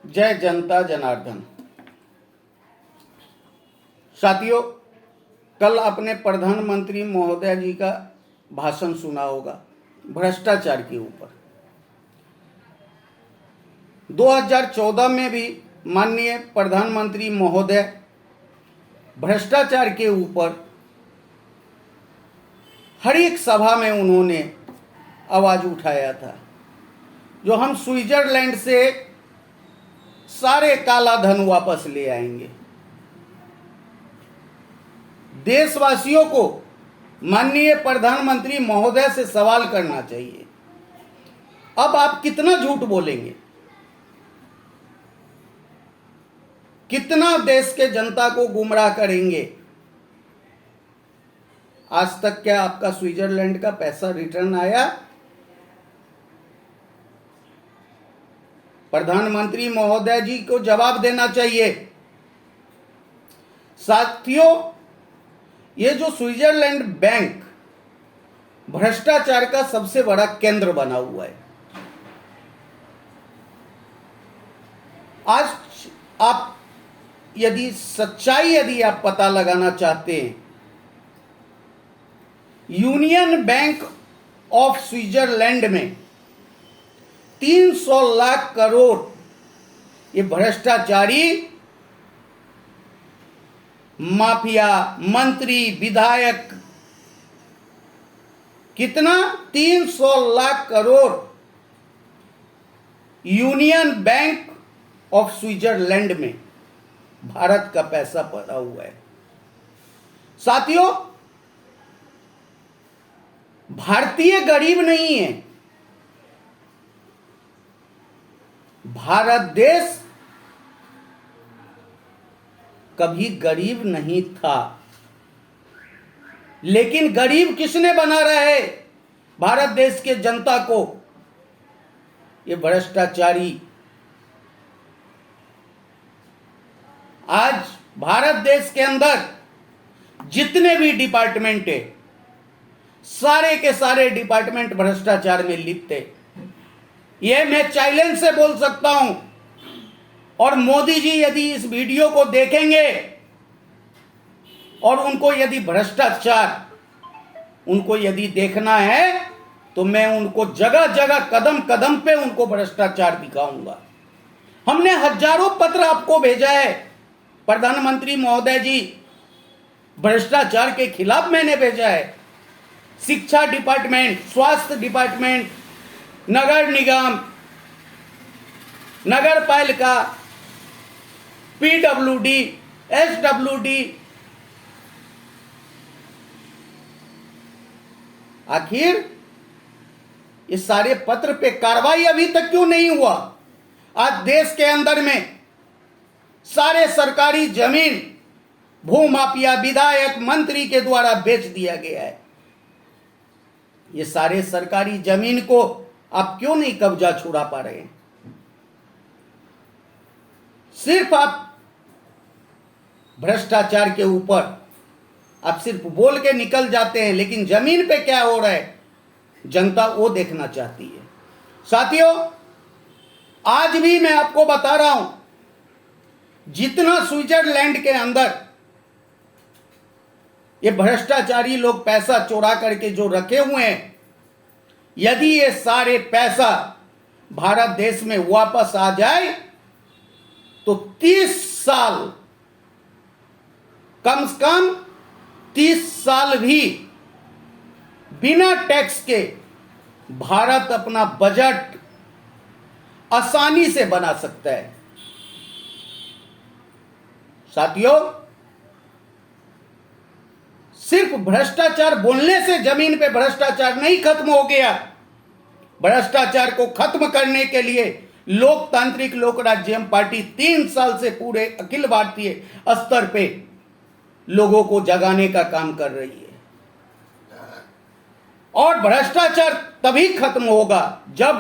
जय जनता जनार्दन। साथियों, कल आपने प्रधानमंत्री महोदय जी का भाषण सुना होगा भ्रष्टाचार के ऊपर। 2014 में भी माननीय प्रधानमंत्री महोदय भ्रष्टाचार के ऊपर हर एक सभा में उन्होंने आवाज उठाया था। जो हम स्विट्जरलैंड से सारे काला धन वापस ले आएंगे। देशवासियों को माननीय प्रधानमंत्री महोदय से सवाल करना चाहिए, अब आप कितना झूठ बोलेंगे, कितना देश के जनता को गुमराह करेंगे। आज तक क्या आपका स्विट्जरलैंड का पैसा रिटर्न आया? प्रधानमंत्री महोदय जी को जवाब देना चाहिए। साथियों, ये जो स्विट्जरलैंड बैंक भ्रष्टाचार का सबसे बड़ा केंद्र बना हुआ है। आज आप यदि आप पता लगाना चाहते हैं, यूनियन बैंक ऑफ स्विट्जरलैंड में 300 लाख करोड़ ये भ्रष्टाचारी माफिया मंत्री विधायक, कितना 300 lakh crore union bank of Switzerland में भारत का पैसा पड़ा हुआ है। साथियों, भारतीय गरीब नहीं है। भारत देश कभी गरीब नहीं था, लेकिन गरीब किसने बना रहा है भारत देश के जनता को? ये भ्रष्टाचारी। आज भारत देश के अंदर जितने भी डिपार्टमेंट है, सारे के सारे डिपार्टमेंट भ्रष्टाचार में लिप्त है। यह मैं चैलेंज से बोल सकता हूं। और मोदी जी यदि इस वीडियो को देखेंगे और उनको यदि भ्रष्टाचार उनको यदि देखना है, तो मैं उनको जगह जगह कदम कदम पे उनको भ्रष्टाचार दिखाऊंगा। हमने हजारों पत्र आपको भेजा है प्रधानमंत्री महोदय जी, भ्रष्टाचार के खिलाफ मैंने भेजा है। शिक्षा डिपार्टमेंट, स्वास्थ्य डिपार्टमेंट, नगर निगम, नगर पालिका, पीडब्ल्यूडी, एसडब्ल्यूडी, आखिर इस सारे पत्र पे कार्रवाई अभी तक क्यों नहीं हुआ? आज देश के अंदर में सारे सरकारी जमीन भूमाफिया विधायक मंत्री के द्वारा बेच दिया गया है। ये सारे सरकारी जमीन को आप क्यों नहीं कब्जा छुड़ा पा रहे हैं? सिर्फ आप भ्रष्टाचार के ऊपर आप सिर्फ बोल के निकल जाते हैं, लेकिन जमीन पे क्या हो रहा है जनता वो देखना चाहती है। साथियों, आज भी मैं आपको बता रहा हूं, जितना स्विट्जरलैंड के अंदर ये भ्रष्टाचारी लोग पैसा चोरा करके जो रखे हुए हैं, यदि ये सारे पैसा भारत देश में वापस आ जाए तो 30 साल, कम से कम 30 साल भी बिना टैक्स के भारत अपना बजट आसानी से बना सकता है। साथियों, सिर्फ भ्रष्टाचार बोलने से जमीन पे भ्रष्टाचार नहीं खत्म हो गया। भ्रष्टाचार को खत्म करने के लिए लोकतांत्रिक लोक राज्य पार्टी 3 साल से पूरे अखिल भारतीय स्तर पे लोगों को जगाने का काम कर रही है। और भ्रष्टाचार तभी खत्म होगा जब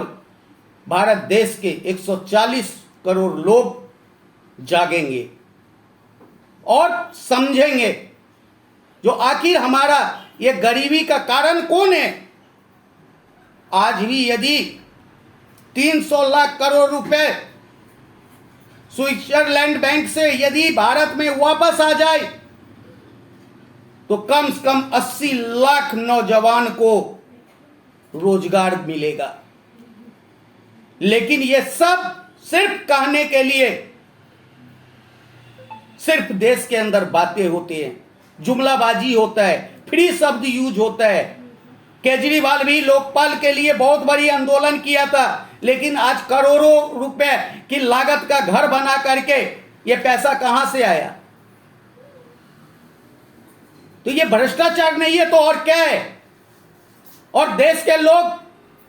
भारत देश के 140 करोड़ लोग जागेंगे और समझेंगे जो आखिर हमारा ये गरीबी का कारण कौन है। आज भी यदि 300 लाख करोड़ रुपए स्विट्जरलैंड बैंक से यदि भारत में वापस आ जाए तो कम से कम 80 लाख नौजवान को रोजगार मिलेगा। लेकिन ये सब सिर्फ कहने के लिए, सिर्फ देश के अंदर बातें होती हैं, जुमलाबाजी होता है, फ्री शब्द यूज होता है। केजरीवाल भी लोकपाल के लिए बहुत बड़ी आंदोलन किया था, लेकिन आज करोड़ों रुपए की लागत का घर बना करके ये पैसा कहां से आया? तो ये भ्रष्टाचार नहीं है तो और क्या है? और देश के लोग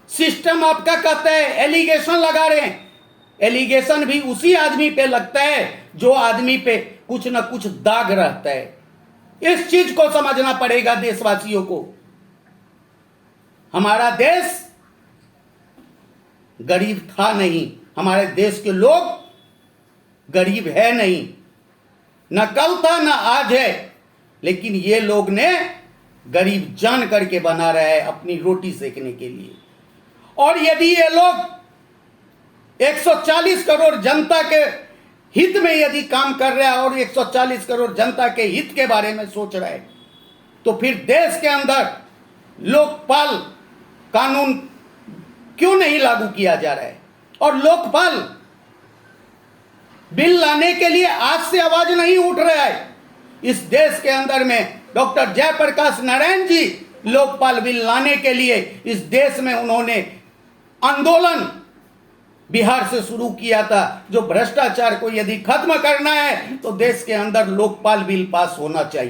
सिस्टम आपका कहते हैं, एलिगेशन लगा रहे हैं। एलिगेशन भी उसी आदमी पे लगता है जो आदमी पे कुछ ना कुछ दाग रहता है। इस चीज को समझना पड़ेगा देशवासियों को। हमारा देश गरीब था नहीं, हमारे देश के लोग गरीब है नहीं, न कल था न आज है, लेकिन ये लोग ने गरीब जान करके बना रहा है अपनी रोटी सेकने के लिए। और यदि ये लोग 140 करोड़ जनता के हित में यदि काम कर रहा है और 140 करोड़ जनता के हित के बारे में सोच रहा है, तो फिर देश के अंदर लोकपाल कानून क्यों नहीं लागू किया जा रहा है? और लोकपाल बिल लाने के लिए आज से आवाज नहीं उठ रहा है। इस देश के अंदर में डॉक्टर जयप्रकाश नारायण जी लोकपाल बिल लाने के लिए इस देश में उन्होंने आंदोलन बिहार से शुरू किया था। जो भ्रष्टाचार को यदि खत्म करना है तो देश के अंदर लोकपाल बिल पास होना चाहिए।